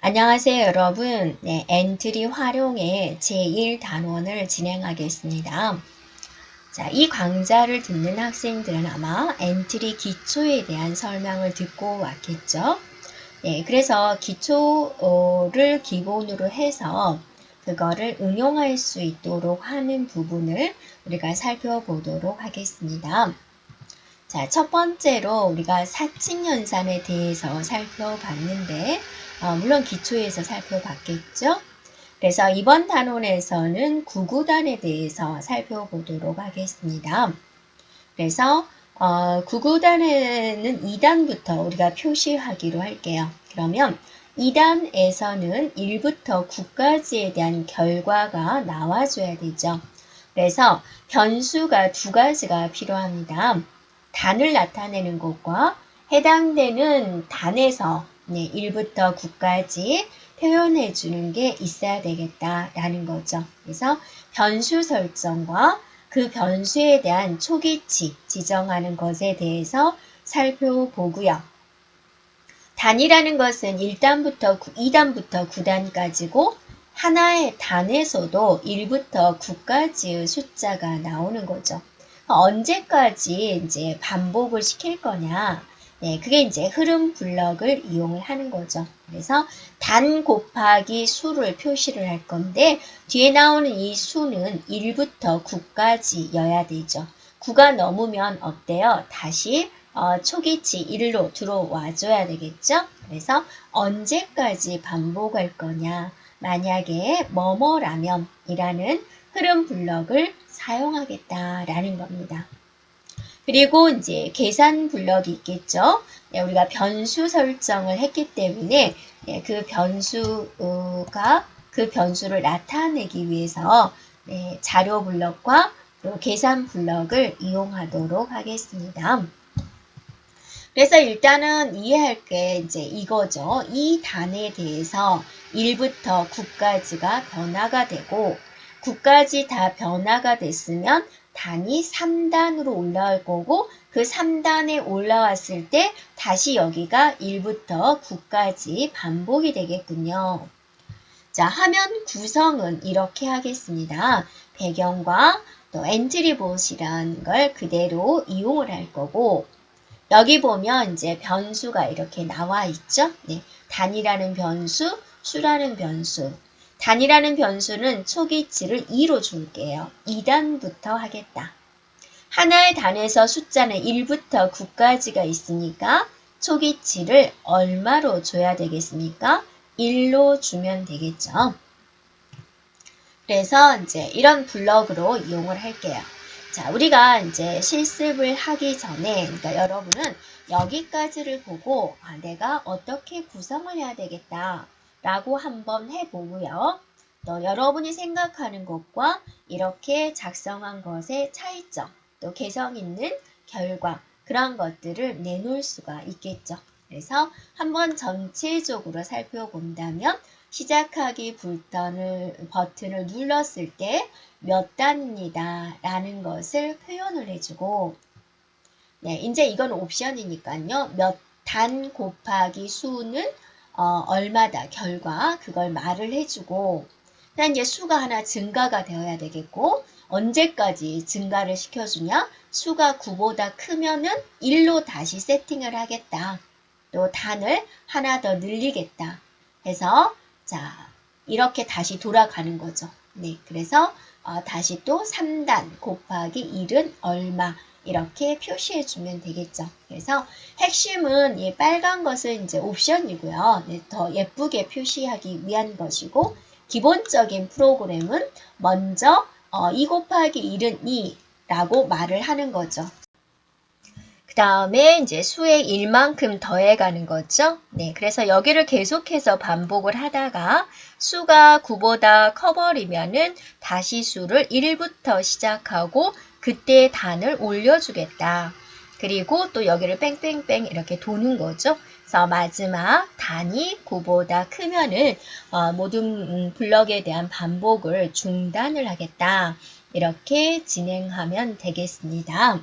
안녕하세요, 여러분. 네, 엔트리 활용의 제1단원을 진행하겠습니다. 자, 이 강좌를 듣는 학생들은 아마 엔트리 기초에 대한 설명을 듣고 왔겠죠. 네, 그래서 기초를 기본으로 해서 그거를 응용할 수 있도록 하는 부분을 우리가 살펴보도록 하겠습니다. 자, 첫 번째로 우리가 사칙연산에 대해서 살펴봤는데, 물론 기초에서 살펴봤겠죠? 그래서 이번 단원에서는 구구단에 대해서 살펴보도록 하겠습니다. 그래서 구구단에는 2단부터 우리가 표시하기로 할게요. 그러면 2단에서는 1부터 9까지에 대한 결과가 나와줘야 되죠. 그래서 변수가 두 가지가 필요합니다. 단을 나타내는 것과 해당되는 단에서 1부터 9까지 표현해 주는 게 있어야 되겠다라는 거죠. 그래서 변수 설정과 그 변수에 대한 초기치 지정하는 것에 대해서 살펴보고요. 단이라는 것은 1단부터 2단부터 9단까지고 하나의 단에서도 1부터 9까지의 숫자가 나오는 거죠. 언제까지 이제 반복을 시킬 거냐? 네, 그게 이제 흐름 블럭을 이용을 하는 거죠. 그래서 단 곱하기 수를 표시를 할 건데 뒤에 나오는 이 수는 1부터 9까지여야 되죠. 9가 넘으면 어때요? 다시 초기치 1로 들어와 줘야 되겠죠? 그래서 언제까지 반복할 거냐? 만약에 뭐뭐라면 이라는 흐름 블럭을 사용하겠다라는 겁니다. 그리고 이제 계산 블럭이 있겠죠. 네, 우리가 변수 설정을 했기 때문에 그 변수를 나타내기 위해서 자료 블럭과 또 계산 블럭을 이용하도록 하겠습니다. 그래서 일단은 이해할 게 이제 이거죠. 이 단에 대해서 1부터 9까지가 변화가 되고 9까지 다 변화가 됐으면 단이 3단으로 올라올 거고 그 3단에 올라왔을 때 다시 여기가 1부터 9까지 반복이 되겠군요. 자, 화면 구성은 이렇게 하겠습니다. 배경과 또 엔트리봇이라는 걸 그대로 이용을 할 거고 여기 보면 이제 변수가 이렇게 나와 있죠. 네, 단이라는 변수, 수라는 변수. 단이라는 변수는 초기치를 2로 줄게요. 2단부터 하겠다. 하나의 단에서 숫자는 1부터 9까지가 있으니까 초기치를 얼마로 줘야 되겠습니까? 1로 주면 되겠죠. 그래서 이제 이런 블럭으로 이용을 할게요. 자, 우리가 이제 실습을 하기 전에, 그러니까 여러분은 여기까지를 보고, 내가 어떻게 구성을 해야 되겠다, 라고 한번 해보고요. 또 여러분이 생각하는 것과 이렇게 작성한 것의 차이점, 또 개성 있는 결과, 그런 것들을 내놓을 수가 있겠죠. 그래서 한번 전체적으로 살펴본다면, 시작하기 버튼을 눌렀을 때 몇 단입니다 라는 것을 표현을 해주고 네, 이제 이건 옵션이니까요. 몇 단 곱하기 수는 얼마다 결과 그걸 말을 해주고 그다음 이제 수가 하나 증가가 되어야 되겠고 언제까지 증가를 시켜주냐 수가 9보다 크면은 1로 다시 세팅을 하겠다. 또 단을 하나 더 늘리겠다 해서 자, 이렇게 다시 돌아가는 거죠. 네, 그래서 다시 또 3단 곱하기 1은 얼마 이렇게 표시해 주면 되겠죠. 그래서 핵심은 이 빨간 것은 이제 옵션이고요. 네, 더 예쁘게 표시하기 위한 것이고 기본적인 프로그램은 먼저 2 곱하기 1은 2라고 말을 하는 거죠. 그 다음에 이제 수의 1만큼 더해가는 거죠. 네, 그래서 여기를 계속해서 반복을 하다가 수가 9보다 커버리면은 다시 수를 1부터 시작하고 그때 단을 올려주겠다. 그리고 또 여기를 뺑뺑뺑 이렇게 도는 거죠. 그래서 마지막 단이 9보다 크면은 모든 블럭에 대한 반복을 중단을 하겠다. 이렇게 진행하면 되겠습니다.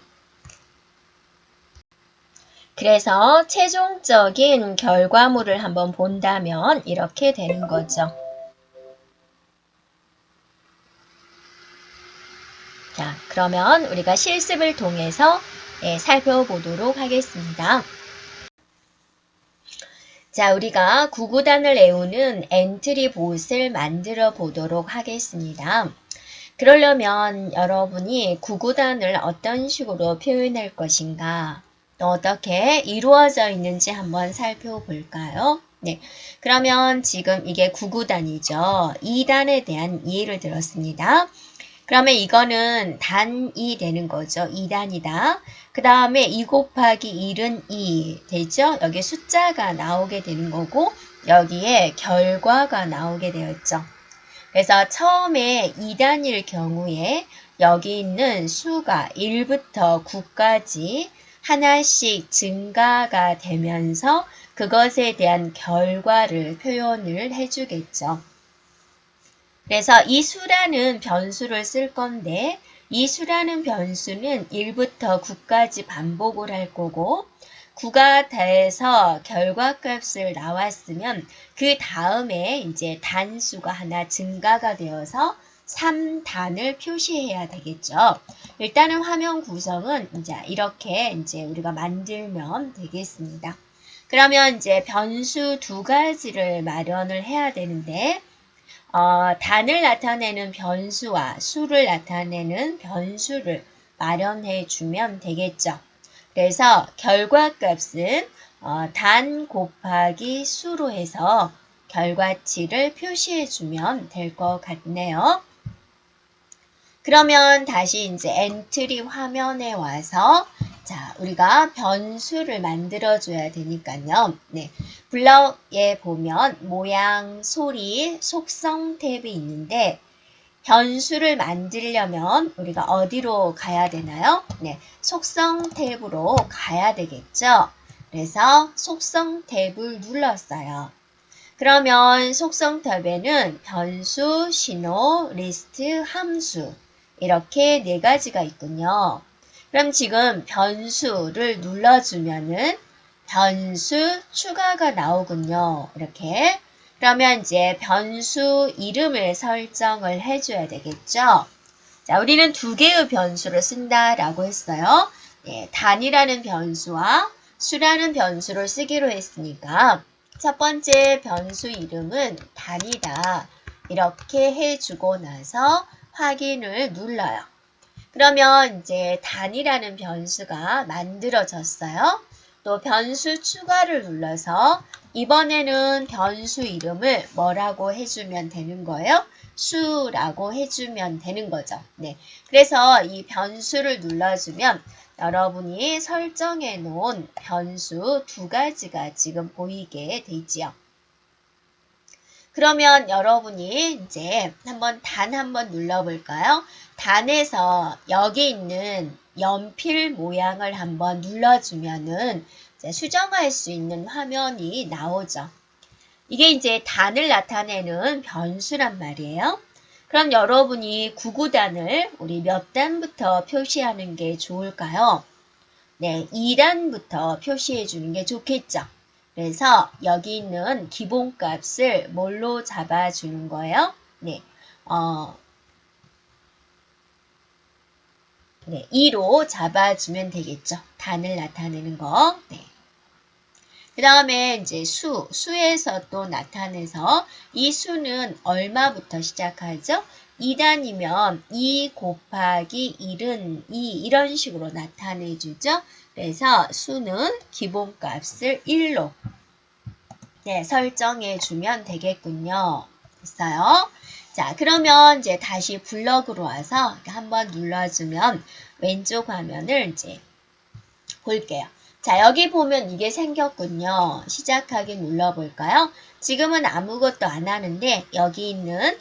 그래서 최종적인 결과물을 한번 본다면 이렇게 되는 거죠. 자, 그러면 우리가 실습을 통해서 살펴보도록 하겠습니다. 자, 우리가 구구단을 외우는 엔트리 봇을 만들어 보도록 하겠습니다. 그러려면 여러분이 구구단을 어떤 식으로 표현할 것인가, 또 어떻게 이루어져 있는지 한번 살펴볼까요? 네, 그러면 지금 이게 구구단이죠. 2단에 대한 이해를 들었습니다. 그러면 이거는 단이 되는 거죠. 2단이다. 그 다음에 2 곱하기 1은 2 되죠? 여기 숫자가 나오게 되는 거고 여기에 결과가 나오게 되었죠. 그래서 처음에 2단일 경우에 여기 있는 수가 1부터 9까지 하나씩 증가가 되면서 그것에 대한 결과를 표현을 해주겠죠. 그래서 이 수라는 변수를 쓸 건데 이 수라는 변수는 1부터 9까지 반복을 할 거고 9가 돼서 결과값을 나왔으면 그 다음에 이제 단수가 하나 증가가 되어서 3단을 표시해야 되겠죠. 일단은 화면 구성은 이제 이렇게 이제 우리가 만들면 되겠습니다. 그러면 이제 변수 두 가지를 마련을 해야 되는데 단을 나타내는 변수와 수를 나타내는 변수를 마련해 주면 되겠죠. 그래서 결과값은 단 곱하기 수로 해서 결과치를 표시해 주면 될 것 같네요. 그러면 다시 이제 엔트리 화면에 와서 자, 우리가 변수를 만들어 줘야 되니까요. 네. 블럭에 보면 모양, 소리, 속성 탭이 있는데 변수를 만들려면 우리가 어디로 가야 되나요? 네. 속성 탭으로 가야 되겠죠. 그래서 속성 탭을 눌렀어요. 그러면 속성 탭에는 변수, 신호, 리스트, 함수 이렇게 네 가지가 있군요. 그럼 지금 변수를 눌러주면은 변수 추가가 나오군요. 이렇게. 그러면 이제 변수 이름을 설정을 해줘야 되겠죠. 자, 우리는 두 개의 변수를 쓴다라고 했어요. 네, 단이라는 변수와 수라는 변수를 쓰기로 했으니까 첫 번째 변수 이름은 단이다. 이렇게 해주고 나서 확인을 눌러요. 그러면 이제 단이라는 변수가 만들어졌어요. 또 변수 추가를 눌러서 이번에는 변수 이름을 뭐라고 해주면 되는 거예요? 수라고 해주면 되는 거죠. 네. 그래서 이 변수를 눌러주면 여러분이 설정해 놓은 변수 두 가지가 지금 보이게 되지요. 그러면 여러분이 이제 단 한번 눌러볼까요? 단에서 여기 있는 연필 모양을 한번 눌러주면은 이제 수정할 수 있는 화면이 나오죠. 이게 이제 단을 나타내는 변수란 말이에요. 그럼 여러분이 구구단을 우리 몇 단부터 표시하는 게 좋을까요? 네, 2단부터 표시해 주는 게 좋겠죠. 그래서 여기 있는 기본값을 뭘로 잡아주는 거예요? 네, 2로 잡아주면 되겠죠. 단을 나타내는 거. 네. 그 다음에 이제 수에서 또 나타내서 이 수는 얼마부터 시작하죠? 2단이면 2 곱하기 1은 2 이런 식으로 나타내주죠. 그래서 수는 기본값을 1로 설정해 주면 되겠군요. 됐어요? 자, 그러면 이제 다시 블럭으로 와서 한번 눌러주면 왼쪽 화면을 이제 볼게요. 자, 여기 보면 이게 생겼군요. 시작하기 눌러볼까요? 지금은 아무것도 안 하는데 여기 있는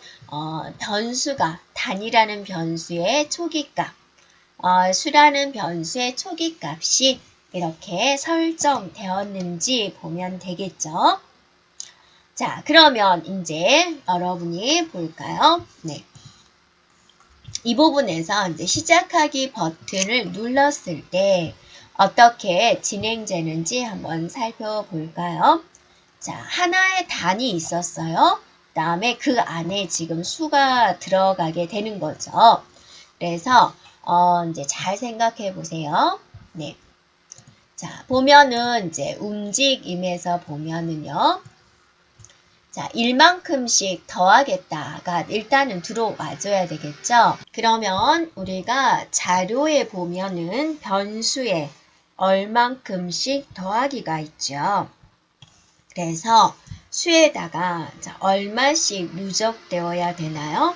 변수가 단이라는 변수의 초기값, 수라는 변수의 초기값이 이렇게 설정되었는지 보면 되겠죠. 자, 그러면 이제 여러분이 볼까요? 네. 이 부분에서 이제 시작하기 버튼을 눌렀을 때 어떻게 진행되는지 한번 살펴볼까요? 자, 하나의 단이 있었어요. 그 다음에 그 안에 지금 수가 들어가게 되는 거죠. 그래서 이제 잘 생각해 보세요. 네. 자, 보면은 이제 움직임에서 보면은요. 자, 1만큼씩 더하겠다가 일단은 들어와줘야 되겠죠? 그러면 우리가 자료에 보면은 변수에 얼만큼씩 더하기가 있죠. 그래서 수에다가 자, 얼마씩 누적되어야 되나요?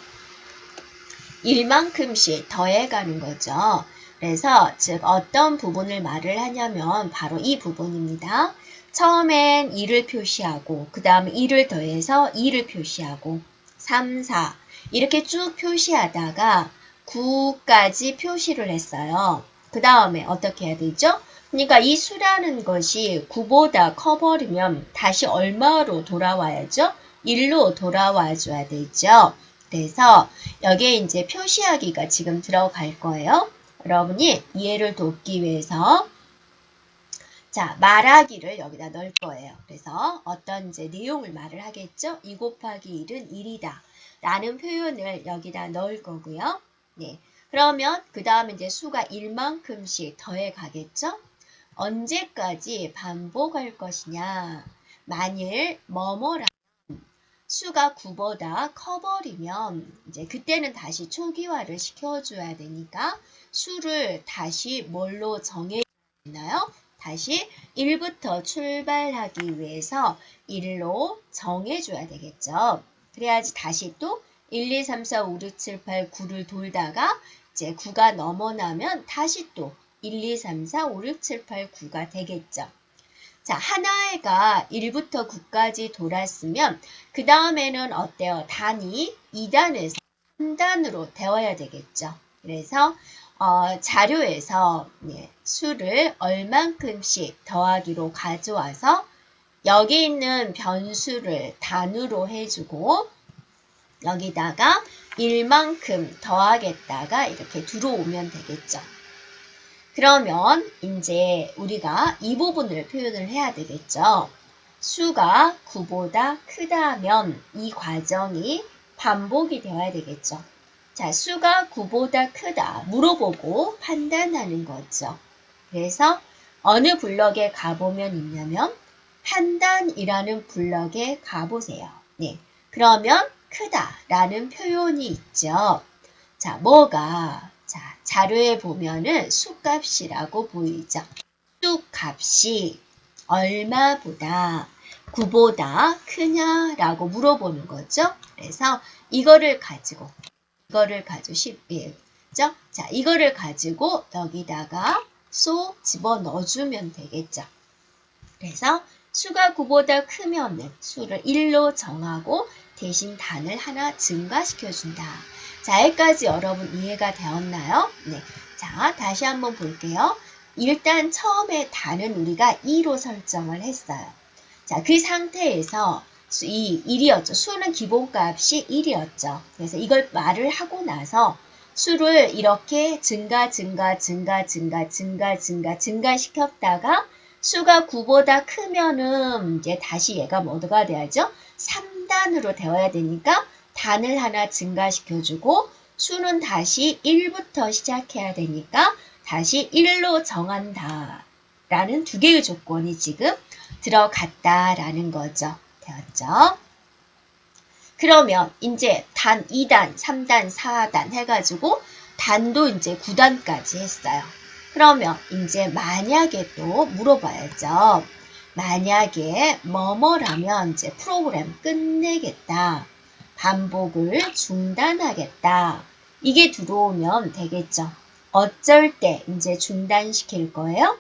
1만큼씩 더해가는 거죠. 그래서 즉 어떤 부분을 말을 하냐면 바로 이 부분입니다. 처음엔 2를 표시하고 그 다음에 2를 더해서 2를 표시하고 3, 4 이렇게 쭉 표시하다가 9까지 표시를 했어요. 그 다음에 어떻게 해야 되죠? 그러니까 이 수라는 것이 9보다 커버리면 다시 얼마로 돌아와야죠? 1로 돌아와 줘야 되죠. 그래서 여기에 이제 표시하기가 지금 들어갈 거예요. 여러분이 이해를 돕기 위해서 자, 말하기를 여기다 넣을 거예요. 그래서 어떤 이제 내용을 말을 하겠죠? 2 곱하기 1은 1이다. 라는 표현을 여기다 넣을 거고요. 네. 그러면 그 다음에 이제 수가 1만큼씩 더해 가겠죠? 언제까지 반복할 것이냐? 만일 뭐뭐라 수가 9보다 커버리면 이제 그때는 다시 초기화를 시켜줘야 되니까 수를 다시 뭘로 정해야 되나요? 다시 1부터 출발하기 위해서 1로 정해줘야 되겠죠. 그래야지 다시 또 1, 2, 3, 4, 5, 6, 7, 8, 9를 돌다가 이제 9가 넘어나면 다시 또 1, 2, 3, 4, 5, 6, 7, 8, 9가 되겠죠. 자, 하나가 1부터 9까지 돌았으면 그 다음에는 어때요? 단이 2단에서 3단으로 되어야 되겠죠. 그래서 자료에서 수를 얼만큼씩 더하기로 가져와서 여기 있는 변수를 단으로 해주고 여기다가 1만큼 더하겠다가 이렇게 들어오면 되겠죠. 그러면 이제 우리가 이 부분을 표현을 해야 되겠죠. 수가 9보다 크다면 이 과정이 반복이 되어야 되겠죠. 자, 수가 9보다 크다 물어보고 판단하는 거죠. 그래서 어느 블럭에 가보면 있냐면 판단이라는 블럭에 가보세요. 네, 그러면 크다라는 표현이 있죠. 자, 뭐가 자, 자료에 보면은 수값이라고 보이죠. 수값이 얼마보다 9보다 크냐라고 물어보는 거죠. 그래서 이거를 가지고 죠? 자, 이거를 가지고 여기다가 소 집어넣어 주면 되겠죠. 그래서 수가 9보다 크면 수를 1로 정하고 대신 단을 하나 증가시켜 준다. 자, 여기까지 여러분 이해가 되었나요? 네. 자, 다시 한번 볼게요. 일단 처음에 단은 우리가 2로 설정을 했어요. 자, 그 상태에서 1이었죠. 수는 기본값이 1이었죠. 그래서 이걸 말을 하고 나서 수를 이렇게 증가시켰다가 수가 9보다 크면은 이제 다시 얘가 뭐가 돼야죠? 3단으로 되어야 되니까 단을 하나 증가시켜주고 수는 다시 1부터 시작해야 되니까 다시 1로 정한다. 라는 두 개의 조건이 지금 들어갔다라는 거죠. 되었죠? 그러면 이제 단 2단, 3단, 4단 해가지고 단도 이제 9단까지 했어요. 그러면 이제 만약에 또 물어봐야죠. 만약에 뭐뭐라면 이제 프로그램 끝내겠다. 반복을 중단하겠다. 이게 들어오면 되겠죠. 어쩔 때 이제 중단시킬 거예요?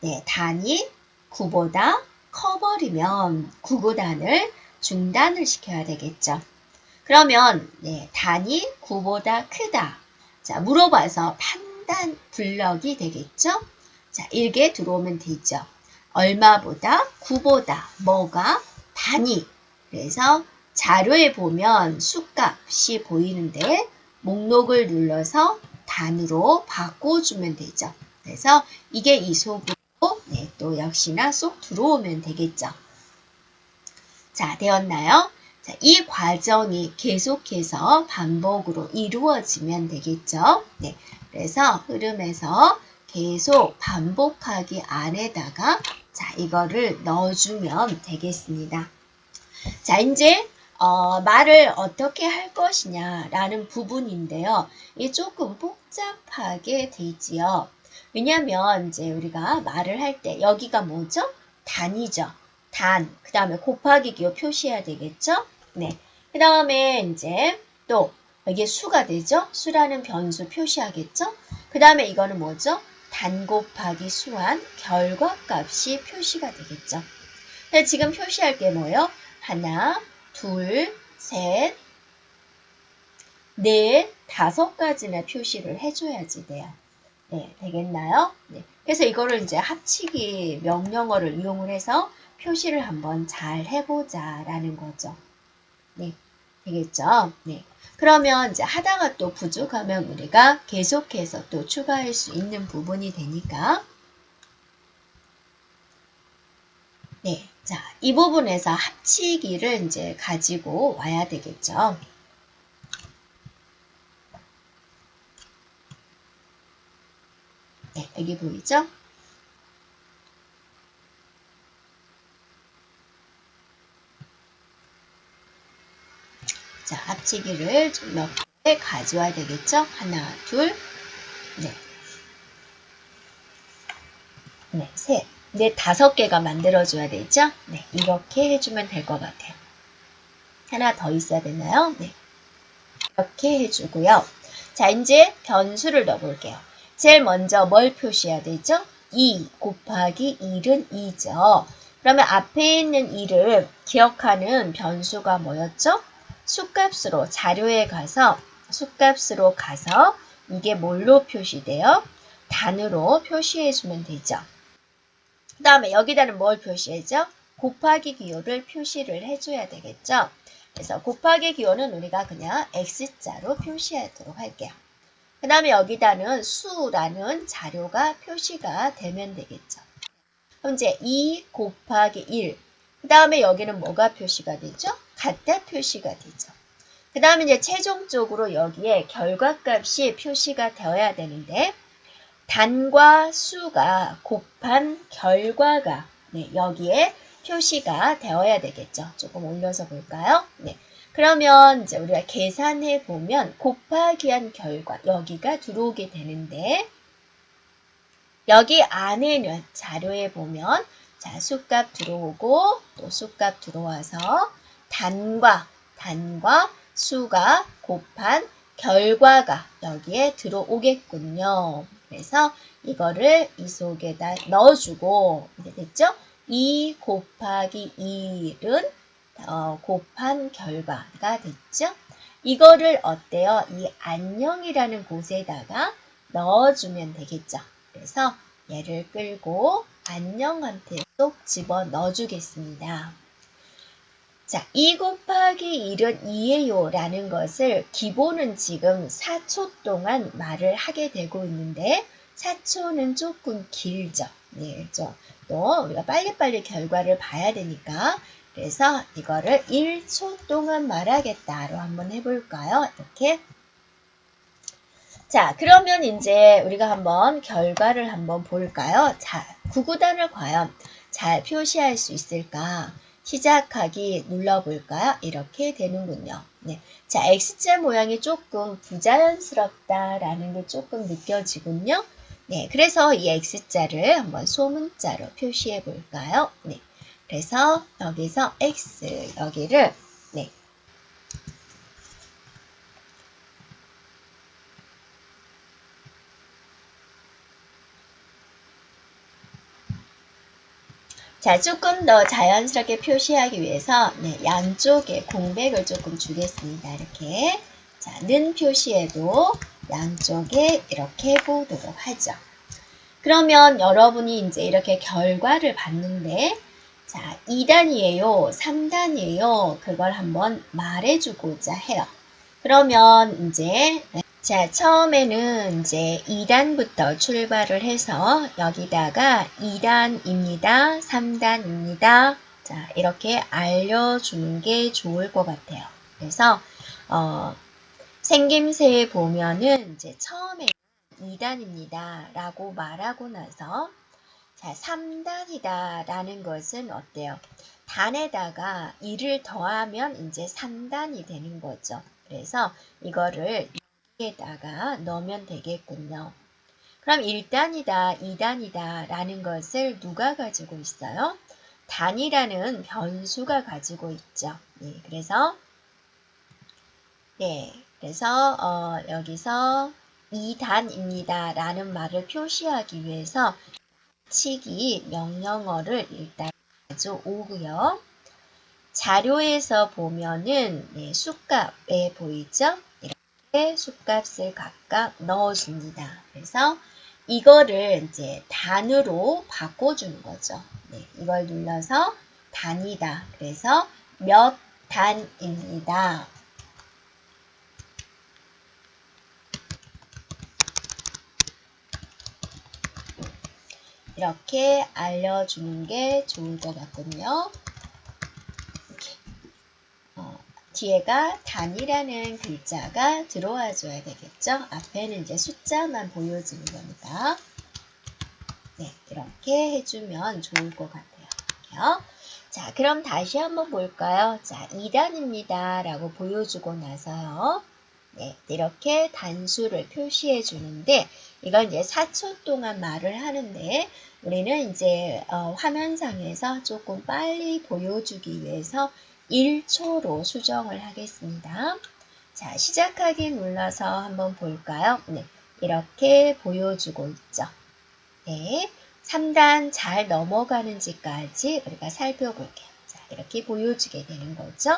네, 단이 9보다 커버리면 9구단을 중단을 시켜야 되겠죠. 그러면 단이 9보다 크다. 자, 물어봐서 판단 블럭이 되겠죠. 자, 이렇게 들어오면 되죠. 얼마보다 9보다 뭐가 단위. 그래서 자료에 보면 수값이 보이는데 목록을 눌러서 단으로 바꿔주면 되죠. 그래서 이게 이 속으로 네, 또 역시나 쏙 들어오면 되겠죠. 자, 되었나요? 자, 이 과정이 계속해서 반복으로 이루어지면 되겠죠. 네, 그래서 흐름에서 계속 반복하기 안에다가 자, 이거를 넣어주면 되겠습니다. 자, 이제 말을 어떻게 할 것이냐라는 부분인데요. 이게 조금 복잡하게 되지요. 왜냐면 이제 우리가 말을 할 때 여기가 뭐죠? 단이죠. 단. 그 다음에 곱하기 기호 표시해야 되겠죠? 네. 그 다음에 이제 또 여기에 수가 되죠? 수라는 변수 표시하겠죠? 그 다음에 이거는 뭐죠? 단 곱하기 수한 결과값이 표시가 되겠죠. 지금 표시할 게 뭐예요? 하나, 둘, 셋, 넷, 5가지나 표시를 해줘야지 돼요. 네, 되겠나요? 네. 그래서 이거를 이제 합치기 명령어를 이용을 해서 표시를 한번 잘 해보자 라는 거죠. 네, 되겠죠? 네. 그러면 이제 하다가 또 부족하면 우리가 계속해서 또 추가할 수 있는 부분이 되니까 네, 자, 이 부분에서 합치기를 이제 가지고 와야 되겠죠. 네, 여기 보이죠? 자, 합치기를 좀 몇 개 가져와야 되겠죠? 하나, 둘, 넷, 네, 셋, 넷, 5개가 만들어줘야 되죠? 네, 이렇게 해주면 될 것 같아요. 하나 더 있어야 되나요? 네, 이렇게 해주고요. 자, 이제 변수를 넣어볼게요. 제일 먼저 뭘 표시해야 되죠? 2 곱하기 1은 2죠. 그러면 앞에 있는 1을 기억하는 변수가 뭐였죠? 수값으로 자료에 가서 수값으로 가서 이게 뭘로 표시돼요? 단으로 표시해주면 되죠. 그 다음에 여기다는 뭘 표시해죠? 곱하기 기호를 표시를 해줘야 되겠죠. 그래서 곱하기 기호는 우리가 그냥 X자로 표시하도록 할게요. 그 다음에 여기다는 수라는 자료가 표시가 되면 되겠죠. 그럼 이제 2 곱하기 1. 그 다음에 여기는 뭐가 표시가 되죠? 같다 표시가 되죠. 그 다음에 이제 최종적으로 여기에 결과값이 표시가 되어야 되는데 단과 수가 곱한 결과가 네, 여기에 표시가 되어야 되겠죠. 조금 올려서 볼까요? 네. 그러면 이제 우리가 계산해 보면 곱하기 한 결과 여기가 들어오게 되는데 여기 안에는 자료에 보면 자, 수값 들어오고 또 수값 들어와서 단과 수가 곱한 결과가 여기에 들어오겠군요. 그래서 이거를 이 속에다 넣어주고 이제 됐죠? 2 곱하기 1은 곱한 결과가 됐죠? 이거를 어때요? 이 안녕이라는 곳에다가 넣어주면 되겠죠? 그래서 얘를 끌고 안녕한테 쏙 집어 넣어주겠습니다. 자, 2 곱하기 1은 2예요 라는 것을 기본은 지금 4초 동안 말을 하게 되고 있는데 4초는 조금 길죠. 네, 그렇죠. 또 우리가 빨리빨리 결과를 봐야 되니까 그래서 이거를 1초 동안 말하겠다로 한번 해볼까요? 이렇게. 자, 그러면 이제 우리가 한번 결과를 한번 볼까요? 자, 구구단을 과연 잘 표시할 수 있을까? 시작하기 눌러볼까요? 이렇게 되는군요. 네. 자, X자 모양이 조금 부자연스럽다라는 게 조금 느껴지군요. 네. 그래서 이 X자를 한번 소문자로 표시해 볼까요? 네. 그래서 여기서 X, 여기를, 네. 자, 조금 더 자연스럽게 표시하기 위해서 네, 양쪽에 공백을 조금 주겠습니다. 이렇게. 자, 는 표시해도 양쪽에 이렇게 보도록 하죠. 그러면 여러분이 이제 이렇게 결과를 봤는데 자, 2단이에요? 3단이에요? 그걸 한번 말해주고자 해요. 그러면 이제 자, 처음에는 이제 2단부터 출발을 해서 여기다가 2단입니다. 3단입니다. 자, 이렇게 알려주는 게 좋을 것 같아요. 그래서, 생김새에 보면은 이제 처음에 2단입니다. 라고 말하고 나서 자, 3단이다 라는 것은 어때요? 단에다가 2를 더하면 이제 3단이 되는 거죠. 그래서 이거를 여기에다가 넣으면 되겠군요. 그럼 1단이다, 2단이다 라는 것을 누가 가지고 있어요? 단이라는 변수가 가지고 있죠. 네, 그래서 여기서 2단입니다 라는 말을 표시하기 위해서 치기 명령어를 일단 가져오고요. 자료에서 보면은 숫값에 보이죠? 이렇게 숫값을 각각 넣어줍니다. 그래서 이거를 이제 단으로 바꿔주는 거죠. 네, 이걸 눌러서 단이다. 그래서 몇 단입니다. 이렇게 알려주는 게 좋을 것 같군요. 이렇게. 뒤에가 단이라는 글자가 들어와 줘야 되겠죠? 앞에는 이제 숫자만 보여주는 거니까. 네, 이렇게 해주면 좋을 것 같아요. 자, 그럼 다시 한번 볼까요? 자, 2단입니다. 라고 보여주고 나서요. 네, 이렇게 단수를 표시해 주는데, 이건 이제 4초 동안 말을 하는데, 우리는 이제 화면상에서 조금 빨리 보여주기 위해서 1초로 수정을 하겠습니다. 자, 시작하기 눌러서 한번 볼까요? 네, 이렇게 보여주고 있죠. 네, 3단 잘 넘어가는지까지 우리가 살펴볼게요. 자, 이렇게 보여주게 되는 거죠.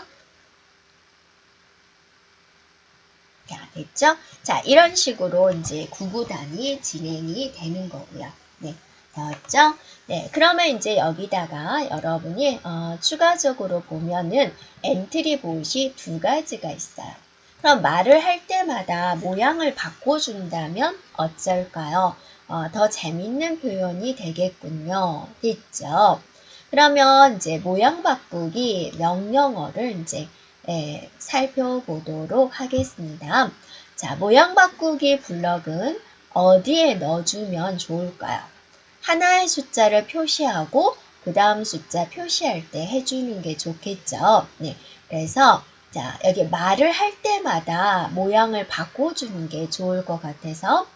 자, 됐죠? 자, 이런 식으로 이제 구구단이 진행이 되는 거고요. 네, 됐죠? 네, 그러면 이제 여기다가 여러분이 추가적으로 보면은 엔트리 보시 두 가지가 있어요. 그럼 말을 할 때마다 모양을 바꿔준다면 어쩔까요? 더 재밌는 표현이 되겠군요. 됐죠? 그러면 이제 모양 바꾸기 명령어를 이제 살펴보도록 하겠습니다. 자, 모양 바꾸기 블럭은 어디에 넣어주면 좋을까요? 하나의 숫자를 표시하고 그 다음 숫자 표시할 때 해주는 게 좋겠죠. 네, 그래서 자, 여기 말을 할 때마다 모양을 바꿔주는 게 좋을 것 같아서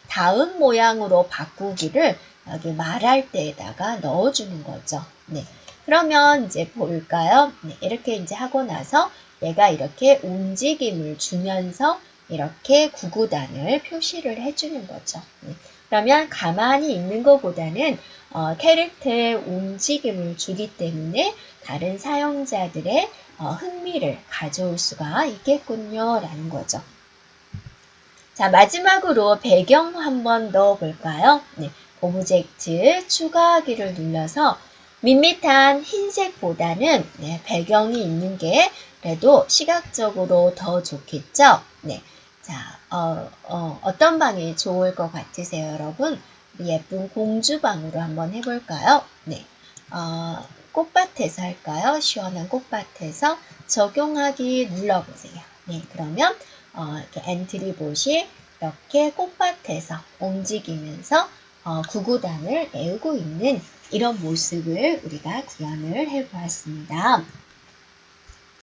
다음 모양으로 바꾸기를 여기 말할 때에다가 넣어주는 거죠. 네, 그러면 이제 볼까요? 네, 이렇게 이제 하고 나서 얘가 이렇게 움직임을 주면서 이렇게 구구단을 표시를 해주는 거죠. 네, 그러면 가만히 있는 것보다는 캐릭터의 움직임을 주기 때문에 다른 사용자들의 흥미를 가져올 수가 있겠군요. 라는 거죠. 자, 마지막으로 배경 한번 넣어볼까요? 네, 오브젝트 추가하기를 눌러서 밋밋한 흰색보다는 배경이 있는 게 그래도 시각적으로 더 좋겠죠? 네, 자, 어떤 방이 좋을 것 같으세요, 여러분? 예쁜 공주방으로 한번 해볼까요? 네, 꽃밭에서 할까요? 시원한 꽃밭에서 적용하기 눌러보세요. 네, 그러면 이렇게 엔트리 봇이 이렇게 꽃밭에서 움직이면서 구구단을 메우고 있는 이런 모습을 우리가 구현을 해보았습니다.